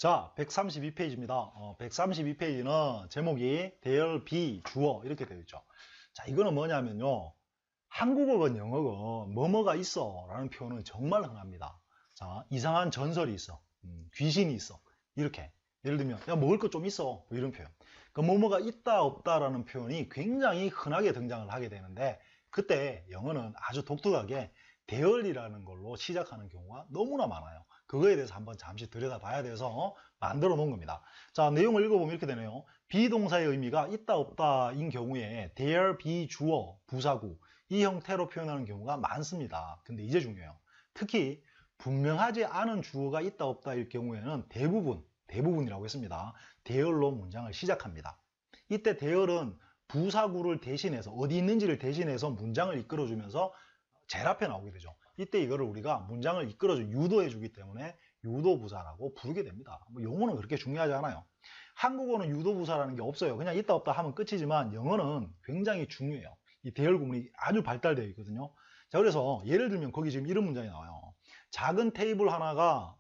자, 132페이지입니다. 132페이지는 제목이 there be 주어 이렇게 되어 있죠. 자, 이거는 뭐냐면요. 한국어건 영어건 뭐뭐가 있어 라는 표현은 정말 흔합니다. 자, 이상한 전설이 있어. 귀신이 있어. 이렇게. 예를 들면 야, 먹을 거 좀 있어. 뭐 이런 표현. 그 뭐뭐가 있다 없다라는 표현이 굉장히 흔하게 등장을 하게 되는데 그때 영어는 아주 독특하게 there이라는 걸로 시작하는 경우가 너무나 많아요. 그거에 대해서 한번 잠시 들여다봐야 돼서 만들어 놓은 겁니다. 자, 내용을 읽어보면 이렇게 되네요. 비동사의 의미가 있다 없다인 경우에 there be 주어, 부사구 이 형태로 표현하는 경우가 많습니다. 근데 이제 중요해요. 특히 분명하지 않은 주어가 있다 없다일 경우에는 대부분이라고 했습니다. there로 문장을 시작합니다. 이때 there는 부사구를 대신해서 어디 있는지를 대신해서 문장을 이끌어주면서 제일 앞에 나오게 되죠. 이때 이거를 우리가 문장을 이끌어줘 유도해 주기 때문에 유도부사라고 부르게 됩니다. 뭐 영어는 그렇게 중요하지 않아요. 한국어는 유도부사라는 게 없어요. 그냥 있다 없다 하면 끝이지만 영어는 굉장히 중요해요. 이 대열 구문이 아주 발달되어 있거든요. 자, 그래서 예를 들면 거기 지금 이런 문장이 나와요. 작은 테이블 하나가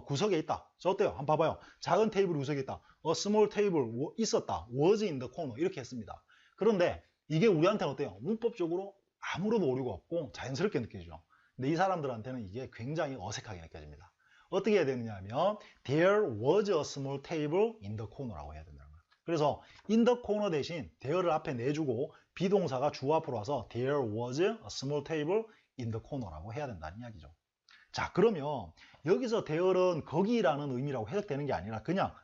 구석에 있다. 저 어때요? 한번 봐봐요. 작은 테이블이 구석에 있다. A small table 있었다. Was in the corner 이렇게 했습니다. 그런데 이게 우리한테는 어때요? 문법적으로 아무런 오류가 없고 자연스럽게 느껴지죠. 근데 이 사람들한테는 이게 굉장히 어색하게 느껴집니다. 어떻게 해야 되느냐 하면 There was a small table in the corner라고 해야 된다는 거예요. 그래서 in the corner 대신 there를 앞에 내주고 비동사가 주 앞으로 와서 There was a small table in the corner라고 해야 된다는 이야기죠. 자, 그러면 여기서 there는 거기라는 의미라고 해석되는 게 아니라 그냥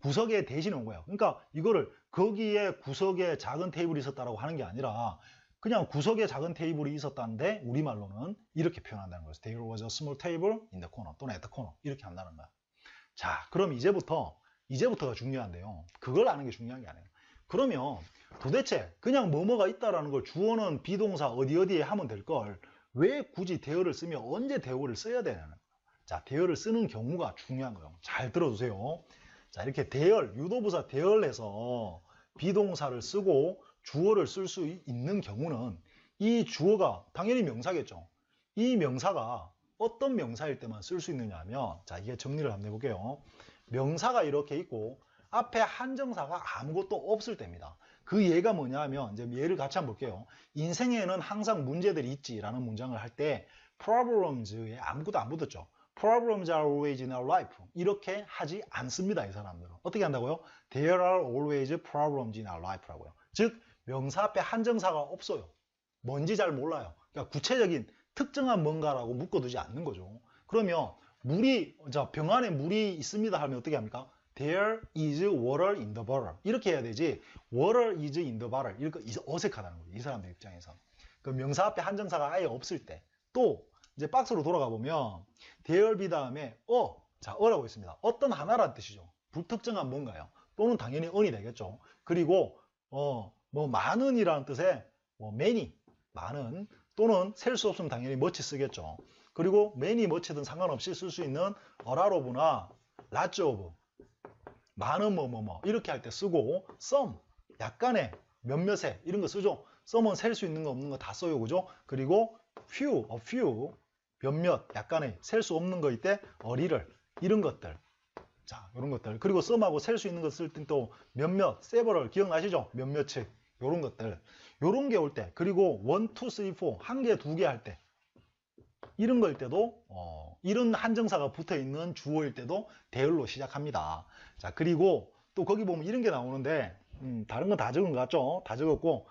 구석에 대신 온 거예요. 그러니까 이거를 거기에 구석에 작은 테이블이 있었다라고 하는 게 아니라 그냥 구석에 작은 테이블이 있었다는데 우리말로는 이렇게 표현한다는 거예요. There was a small table in the corner 또는 at the corner 이렇게 한다는 거야. 자, 그럼 이제부터가 중요한데요. 그걸 아는 게 중요한 게 아니에요. 그러면 도대체 그냥 뭐뭐가 있다라는 걸 주어는 비동사 어디에 하면 될 걸 왜 굳이 there를 쓰며 언제 there를 써야 되냐는 거예요. 자, there를 쓰는 경우가 중요한 거예요. 잘 들어두세요. 자, 이렇게 there, 유도부사 there에서 비동사를 쓰고 주어를 쓸 수 있는 경우는 이 주어가 당연히 명사겠죠. 이 명사가 어떤 명사일 때만 쓸 수 있느냐 하면 자, 이게 정리를 한번 해볼게요. 명사가 이렇게 있고 앞에 한정사가 아무것도 없을 때입니다. 그 예가 뭐냐 하면 이제 예를 같이 한번 볼게요. 인생에는 항상 문제들이 있지라는 문장을 할 때 problems에 아무것도 안 붙었죠. Problems are always in our life. 이렇게 하지 않습니다. 이 사람들은. 어떻게 한다고요? There are always problems in our life라고요. 즉 명사 앞에 한정사가 없어요. 뭔지 잘 몰라요. 그러니까 구체적인 특정한 뭔가라고 묶어두지 않는 거죠. 그러면 병 안에 물이 있습니다 하면 어떻게 합니까? There is water in the bottle. 이렇게 해야 되지. Water is in the bottle. 이렇게 어색하다는 거예요. 이 사람들 입장에서. 그 명사 앞에 한정사가 아예 없을 때. 또 이제 박스로 돌아가 보면 there be 다음에 자, 어라고 있습니다. 어떤 하나라는 뜻이죠. 불특정한 뭔가요. 또는 당연히 on이 되겠죠. 그리고 뭐 많은이라는 뜻의 many, 많은 또는 셀 수 없으면 당연히 much 쓰겠죠. 그리고 many, much든 상관없이 쓸 수 있는 a lot of나 lots of, 많은 이렇게 할 때 쓰고 some, 약간의 몇몇의 이런 거 쓰죠. some은 셀 수 있는 거 없는 거 다 써요. 그죠? 그리고 few, a few, 몇몇, 약간의 셀 수 없는 거일 때 a little, 이런 것들. 자, 이런 것들. 그리고 some하고 셀 수 있는 거 쓸 땐 또 몇몇, several, 기억나시죠? 몇몇씩. 요런 것들. 요런 게 올 때. 그리고 1, 2, 3, 4, 한 개, 두 개 할 때. 이런 거일 때도, 이런 한정사가 붙어 있는 주어일 때도 there로 시작합니다. 자, 그리고 또 거기 보면 이런 게 나오는데, 다른 건 다 적은 것 같죠? 다 적었고,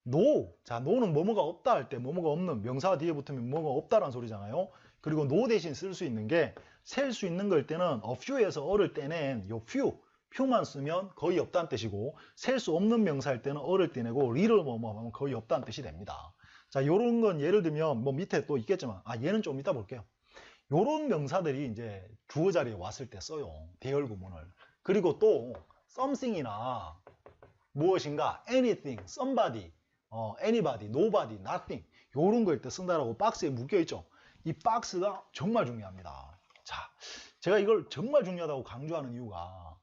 no. 자, no는 뭐뭐가 없다 할 때, 뭐뭐가 없는, 명사가 뒤에 붙으면 뭐뭐가 없다라는 소리잖아요. 그리고 no 대신 쓸 수 있는 게, 셀 수 있는 거일 때는 a few에서 어를 떼낸 요 few만 쓰면 거의 없다는 뜻이고, 셀 수 없는 명사일 때는 어를 떼내고, little 뭐뭐 하면 거의 없다는 뜻이 됩니다. 자, 요런 건 예를 들면, 뭐 밑에 또 있겠지만, 얘는 좀 이따 볼게요. 요런 명사들이 이제 주어 자리에 왔을 때 써요. 대열 구문을. 그리고 또, something이나 무엇인가, anything, somebody, anybody, nobody, nothing 요런 거일 때 쓴다라고 박스에 묶여있죠. 이 박스가 정말 중요합니다. 자, 제가 이걸 정말 중요하다고 강조하는 이유가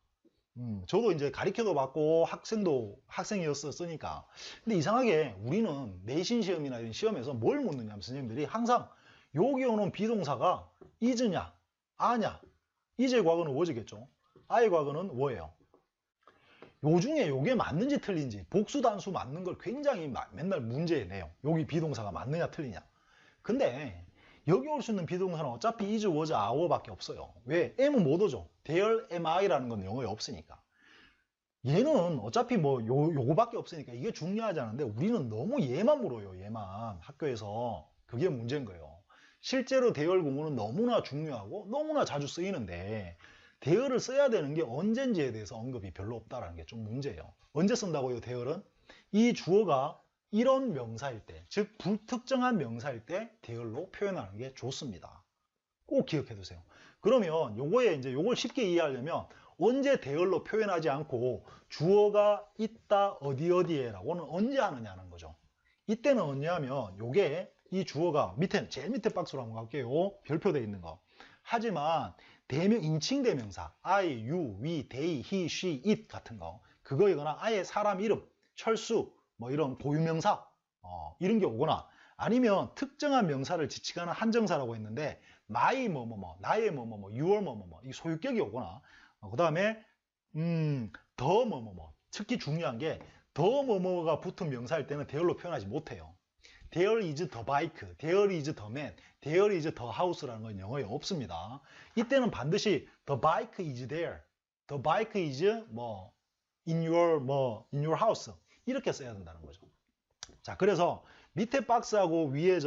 저도 이제 가르쳐도 받고 학생이었으니까. 근데 이상하게 우리는 내신 시험이나 이런 시험에서 뭘 묻느냐 하면 선생님들이 항상 여기 오는 비동사가 is냐, 아냐, is의 과거는 was겠죠. I의 과거는 were예요. 요 중에 요게 맞는지 틀린지 복수 단수 맞는 걸 굉장히 맨날 문제에 내요. 여기 비동사가 맞느냐 틀리냐. 근데 여기 올 수 있는 비동사는 어차피 is, was, are 밖에 없어요. 왜? M은 못 오죠. there am I라는 건 영어에 없으니까. 얘는 어차피 뭐 요거밖에 없으니까 이게 중요하지 않은데 우리는 너무 얘만 물어요. 얘만 학교에서. 그게 문제인 거예요. 실제로 대열 구문은 너무나 중요하고 너무나 자주 쓰이는데 대열을 써야 되는 게 언젠지에 대해서 언급이 별로 없다는 게 좀 문제예요. 언제 쓴다고요, 대열은? 이 주어가 이런 명사일 때, 즉 불특정한 명사일 때 대열로 표현하는 게 좋습니다. 꼭 기억해 두세요. 그러면 요거에 이제 요걸 쉽게 이해하려면 언제 대열로 표현하지 않고 주어가 있다 어디 어디에라고는 언제 하느냐는 거죠. 이때는 언제하면 요게 이 주어가 밑에 제일 밑에 박스로 한번 갈게요. 별표되어 있는 거. 하지만 인칭 대명사 I, you, we, they, he, she, it 같은 거 그거이거나 아예 사람 이름, 철수 뭐 이런 고유명사 이런 게 오거나 아니면 특정한 명사를 지칭하는 한정사라고 했는데 my 뭐뭐뭐, 나의 뭐뭐뭐, your 뭐뭐뭐 이 소유격이 오거나 그 다음에 더 뭐뭐뭐 특히 중요한 게 더 뭐뭐가 붙은 명사일 때는 대열로 표현하지 못해요. There is the bike, there is the man, there is the house라는 건 영어에 없습니다. 이때는 반드시 the bike is there, the bike is 뭐 in your house 이렇게 써야 된다는 거죠. 자, 그래서 밑에 박스하고 위에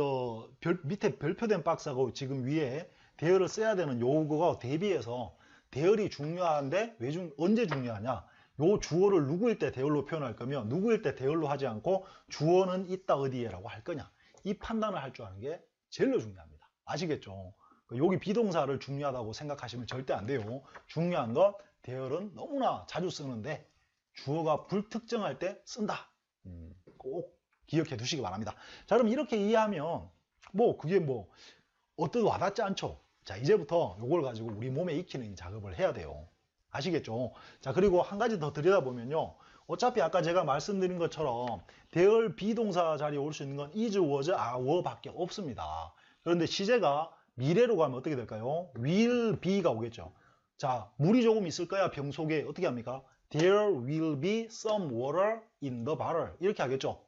밑에 별표된 박스하고 지금 위에 대열을 써야 되는 요거가 대비해서 대열이 중요한데 언제 중요하냐? 요 주어를 누구일 때 대열로 표현할 거면 누구일 때 대열로 하지 않고 주어는 있다 어디에라고 할 거냐. 이 판단을 할 줄 아는 게 제일 중요합니다. 아시겠죠? 여기 비동사를 중요하다고 생각하시면 절대 안 돼요. 중요한 건 대열은 너무나 자주 쓰는데 주어가 불특정할 때 쓴다. 꼭 기억해 두시기 바랍니다. 자, 그럼 이렇게 이해하면 그게 어떠도 와닿지 않죠? 자, 이제부터 이걸 가지고 우리 몸에 익히는 작업을 해야 돼요. 아시겠죠? 자, 그리고 한 가지 더 들여다보면요. 어차피 아까 제가 말씀드린 것처럼 대열 비동사 자리에 올 수 있는 건 is, was, are, were 밖에 없습니다. 그런데 시제가 미래로 가면 어떻게 될까요? will be가 오겠죠. 자, 물이 조금 있을 거야 병 속에 어떻게 합니까? There will be some water in the bottle 이렇게 하겠죠.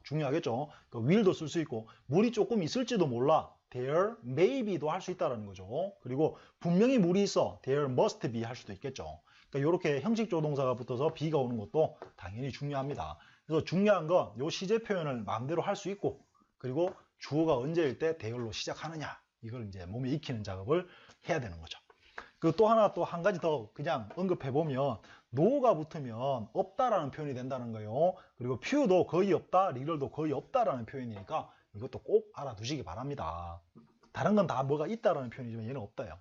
중요하겠죠. will도 쓸 수 있고 물이 조금 있을지도 몰라. There may be도 할 수 있다는 거죠. 그리고 분명히 물이 있어. There must be 할 수도 있겠죠. 그러니까 이렇게 형식 조동사가 붙어서 be가 오는 것도 당연히 중요합니다. 그래서 중요한 건 이 시제 표현을 마음대로 할 수 있고 그리고 주어가 언제일 때 대열로 시작하느냐 이걸 이제 몸에 익히는 작업을 해야 되는 거죠. 그 또 한 가지 더 그냥 언급해 보면 no가 붙으면 없다라는 표현이 된다는 거예요. 그리고 few도 거의 없다, little도 거의 없다라는 표현이니까 이것도 꼭 알아두시기 바랍니다. 다른 건 다 뭐가 있다라는 표현이지만 얘는 없다요.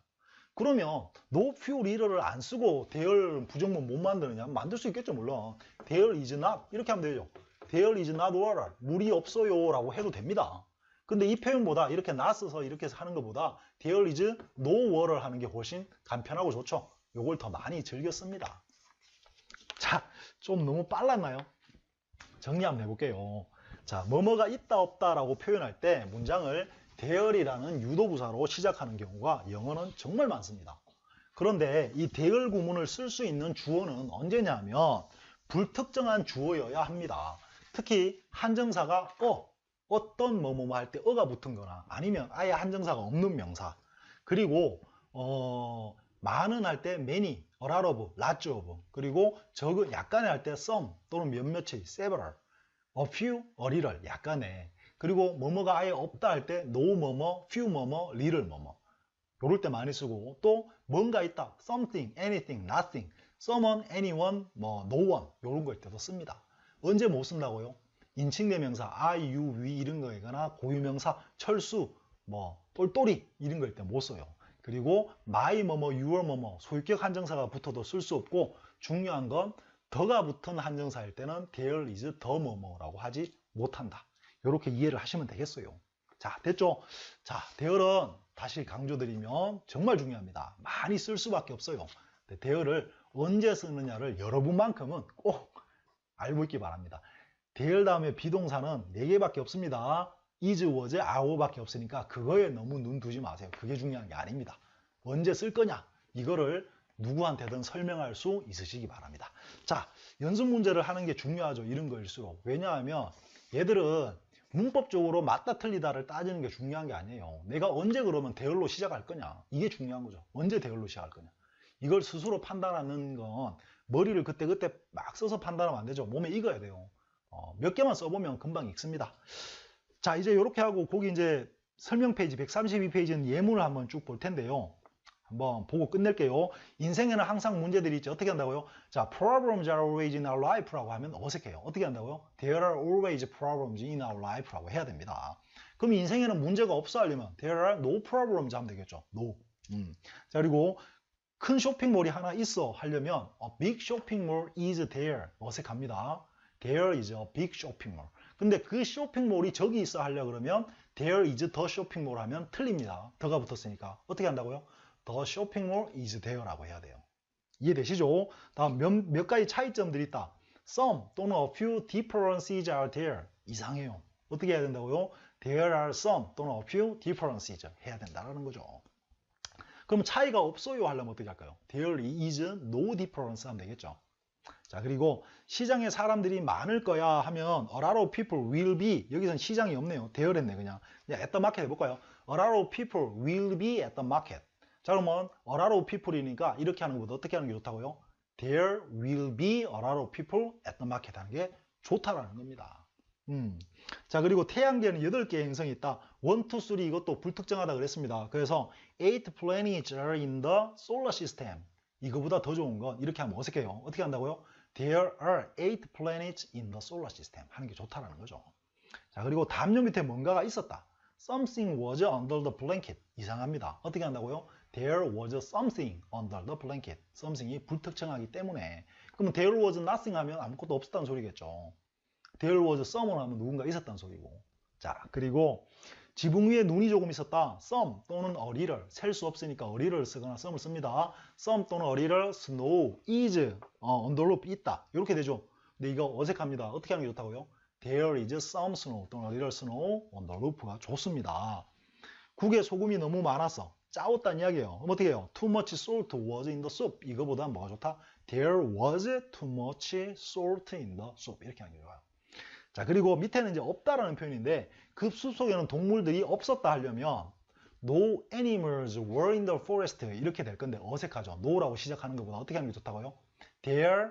그러면 no, few, little를 안 쓰고 대열 부정문 못 만드느냐? 만들 수 있겠죠, 물론. There is not 이렇게 하면 되죠. There is not water. 물이 없어요 라고 해도 됩니다. 근데 이 표현보다 이렇게 not 써서 이렇게 하는 것보다 there is no water 하는 게 훨씬 간편하고 좋죠. 요걸 더 많이 즐겨 씁니다. 자, 좀 너무 빨랐나요? 정리 한번 해볼게요. 자, 뭐뭐가 있다 없다라고 표현할 때 문장을 대열이라는 유도부사로 시작하는 경우가 영어는 정말 많습니다. 그런데 이 대열 구문을 쓸 수 있는 주어는 언제냐 하면 불특정한 주어여야 합니다. 특히 한정사가 어떤 뭐뭐 할 때 어가 붙은 거나 아니면 아예 한정사가 없는 명사 그리고 많은 할 때 many, a lot of, lots of 그리고 적은 약간의 할 때 some 또는 몇몇의 several a few, a little 약간의 그리고 뭐뭐가 아예 없다 할 때 no 뭐뭐, few 뭐뭐, little 뭐뭐 요럴 때 많이 쓰고 또 뭔가 있다 something, anything, nothing someone, anyone, no one 요런 거일 때도 씁니다. 언제 못 쓴다고요? 인칭대명사 I, you, we 이런 거이거나 고유명사 철수, 똘똘이 이런 거일 때 못 써요. 그리고 my 뭐뭐, your 뭐뭐 소유격 한정사가 붙어도 쓸 수 없고 중요한 건 더가 붙은 한정사일 때는 there is the 뭐뭐라고 하지 못한다. 이렇게 이해를 하시면 되겠어요. 자, 됐죠? 자, there은 다시 강조드리면 정말 중요합니다. 많이 쓸 수밖에 없어요. there를 언제 쓰느냐를 여러분만큼은 꼭 알고 있기 바랍니다. there 다음에 비동사는 4개밖에 없습니다. is, was, are 밖에 없으니까 그거에 너무 눈 두지 마세요. 그게 중요한 게 아닙니다. 언제 쓸 거냐? 이거를 누구한테든 설명할 수 있으시기 바랍니다. 자, 연습 문제를 하는 게 중요하죠. 이런 거일수록. 왜냐하면 얘들은 문법적으로 맞다 틀리다를 따지는 게 중요한 게 아니에요. 내가 언제 그러면 대열로 시작할 거냐. 이게 중요한 거죠. 언제 대열로 시작할 거냐. 이걸 스스로 판단하는 건 머리를 그때그때 막 써서 판단하면 안 되죠. 몸에 익어야 돼요. 몇 개만 써보면 금방 익습니다. 자, 이제 이렇게 하고 거기 이제 설명 페이지 132페이지는 예문을 한번 쭉 볼 텐데요. 한번 보고 끝낼게요. 인생에는 항상 문제들이 있죠. 어떻게 한다고요? 자, problems are always in our life라고 하면 어색해요. 어떻게 한다고요? There are always problems in our life라고 해야 됩니다. 그럼 인생에는 문제가 없어 하려면 there are no problems 하면 되겠죠. No. 자, 그리고 큰 쇼핑몰이 하나 있어 하려면 a big shopping mall is there. 어색합니다. There is a big shopping mall. 근데 그 쇼핑몰이 저기 있어 하려 그러면 there is the shopping mall 하면 틀립니다. 더가 붙었으니까. 어떻게 한다고요? The shopping mall is there라고 해야 돼요. 이해되시죠? 다음 몇 가지 차이점들이 있다. Some 또는 a few differences are there. 이상해요. 어떻게 해야 된다고요? There are some 또는 a few differences 해야 된다는 거죠. 그럼 차이가 없어요 하려면 어떻게 할까요? There is no difference 하면 되겠죠. 자, 그리고 시장에 사람들이 많을 거야 하면 a lot of people will be. 여기서는 시장이 없네요. there 했네 그냥 at the market 해볼까요? A lot of people will be at the market. 자, 그러면 a lot of people이니까 이렇게 하는 것보다 어떻게 하는 게 좋다고요? There will be a lot of people at the market 하는 게 좋다라는 겁니다. 자, 그리고 태양계는 8개의 행성이 있다. 1, 2, 3 이것도 불특정하다 그랬습니다. 그래서 8 planets are in the solar system. 이거보다 더 좋은 건 이렇게 하면 어색해요. 어떻게 한다고요? There are 8 planets in the solar system 하는 게 좋다라는 거죠. 자, 그리고 담요 밑에 뭔가가 있었다. Something was under the blanket. 이상합니다. 어떻게 한다고요? There was something under the blanket. something이 불특정하기 때문에. 그러면 there was nothing 하면 아무것도 없었다는 소리겠죠. There was someone 하면 누군가 있었다는 소리고. 자, 그리고 지붕 위에 눈이 조금 있었다. Some 또는 a little. 셀 수 없으니까 a little를 쓰거나 some을 씁니다. Some 또는 a little snow is on the roof. 있다. 이렇게 되죠. 근데 이거 어색합니다. 어떻게 하는 게 좋다고요? There is some snow 또는 a little snow on the roof가 좋습니다. 국에 소금이 너무 많아서 짜웠다는 이야기예요. 그럼 어떻게 해요? Too much salt was in the soup. 이거보다 뭐가 좋다? There was too much salt in the soup. 이렇게 하는 게 좋아요. 자, 그리고 밑에는 이제 없다라는 표현인데 그 숲속에는 동물들이 없었다 하려면 No animals were in the forest 이렇게 될 건데 어색하죠. No라고 시작하는 것보다 어떻게 하는 게 좋다고요? There,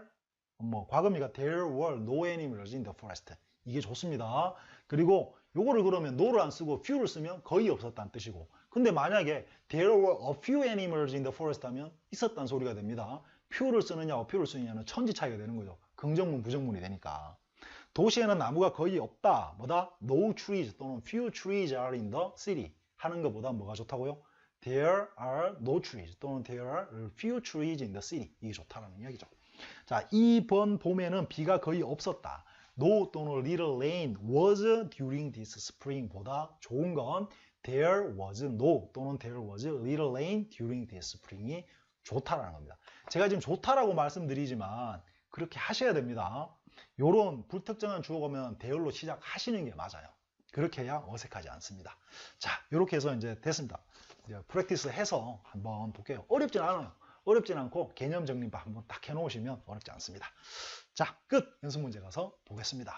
과거미가 There were no animals in the forest. 이게 좋습니다. 그리고 요거를 그러면 no를 안 쓰고 few를 쓰면 거의 없었다는 뜻이고 근데 만약에 There were a few animals in the forest 하면 있었다는 소리가 됩니다. few를 쓰느냐, a few를 쓰느냐는 천지 차이가 되는 거죠. 긍정문, 부정문이 되니까. 도시에는 나무가 거의 없다. 뭐다? No trees 또는 few trees are in the city 하는 것보다 뭐가 좋다고요? There are no trees 또는 there are few trees in the city. 이게 좋다라는 이야기죠. 자, 이번 봄에는 비가 거의 없었다. No 또는 little rain was during this spring 보다 좋은 건 there was no 또는 there was little rain during this spring이 좋다라는 겁니다. 제가 지금 좋다라고 말씀드리지만 그렇게 하셔야 됩니다. 요런 불특정한 주어가 오면 대열로 시작하시는 게 맞아요. 그렇게 해야 어색하지 않습니다. 자, 이렇게 해서 이제 됐습니다. 이제 프랙티스 해서 한번 볼게요. 어렵진 않아요. 어렵진 않고 개념 정리법 한번 딱 해놓으시면 어렵지 않습니다. 자, 끝! 연습 문제 가서 보겠습니다.